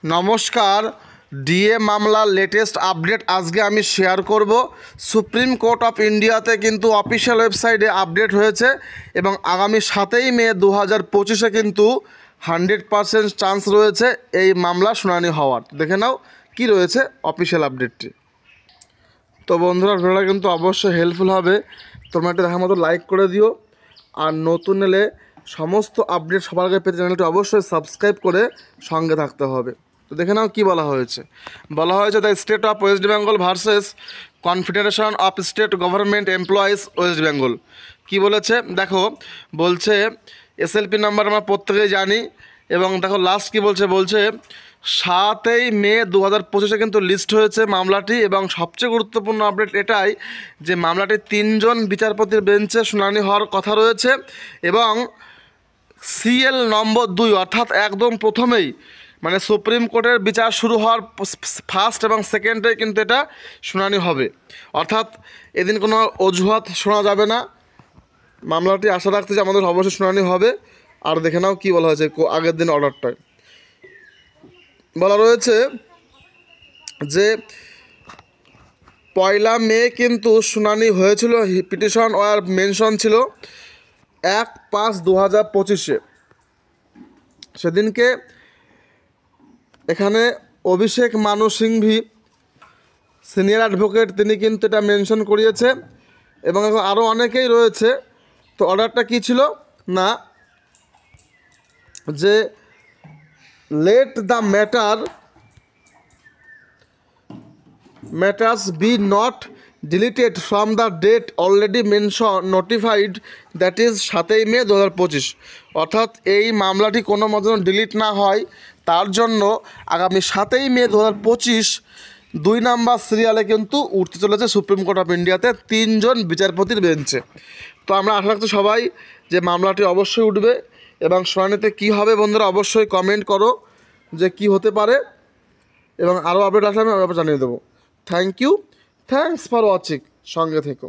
নমস্কার, ডিএ মামলার latest update আজকে আমি শেয়ার করব। সুপ্রিম কোর্ট অফ ইন্ডিয়াতে কিন্তু অফিসিয়াল ওয়েবসাইটে আপডেট হয়েছে এবং আগামী 7ই মে 2025-এ কিন্তু 100% চান্স রয়েছে এই মামলা শুনানি হওয়ার। দেখে নাও কি রয়েছে অফিসিয়াল আপডেটটি। তো বন্ধুরা, ভিডিওটা কিন্তু অবশ্যই হেল্পফুল হবে। তোমরা একটা দেখার মতো লাইক করে দিও, আর নতুন এলে সমস্ত আপডেট সবার আগে পেতে চ্যানেলটি অবশ্যই সাবস্ক্রাইব করে সঙ্গে থাকতে হবে। তো দেখে নাও কী বলা হয়েছে। The state of West Bengal versus confederation of state government employees West Bengal. কী বলেছে দেখো, বলছে এসএলপি নাম্বার আমরা প্রত্যেকেই জানি, এবং দেখো লাস্ট কী বলছে 7ই মে 2025-এ কিন্তু লিস্ট হয়েছে মামলাটি। এবং সবচেয়ে গুরুত্বপূর্ণ আপডেট এটাই যে মামলাটি 3 জন বিচারপতির বেঞ্চে শুনানি হওয়ার কথা রয়েছে, এবং সিএল নম্বর 2 অর্থাৎ একদম প্রথমেই মানে সুপ্রিম কোর্টের বিচার শুরু হওয়ার ফার্স্ট এবং সেকেন্ডে কিন্তু এটা শুনানি হবে। অর্থাৎ এদিন কোনো অজুহাত শোনা যাবে না। মামলাটি আশা রাখতে যে আমাদের অবশ্যই শুনানি হবে। আর দেখে নাও কী বলা হয়েছে আগের দিন অর্ডারটায় বলা রয়েছে যে 1 মে কিন্তু শুনানি হয়েছিল। পিটিশন ওয়ার মেনশন ছিল 1/5/2025-এ। সেদিনকে এখানে অভিষেক মানু সিংভি সিনিয়র অ্যাডভোকেট তিনি কিন্তু এটা মেনশন করিয়েছে, এবং এখন আরও অনেকেই রয়েছে। তো অর্ডারটা কী ছিল না, যে let the matters be not deleted from the date already mention notified, that is 7ই মে 2025। অর্থাৎ এই মামলাটি কোনো মতো ডিলিট না হয় তার জন্য আগামী 7ই মে 2025 2 নাম্বার সিরিয়ালে কিন্তু উঠতে চলেছে সুপ্রিম কোর্ট অফ ইন্ডিয়াতে 3 জন বিচারপতির বেঞ্চে। তো আমরা আশা রাখছি সবাই যে মামলাটি অবশ্যই উঠবে, এবং শুনানিতে কী হবে বন্ধুরা অবশ্যই কমেন্ট করো যে কি হতে পারে, এবং আরও আপডেট আসলে আমি জানিয়ে দেবো। থ্যাংকস ফর ওয়াচিং, সঙ্গে থেকো।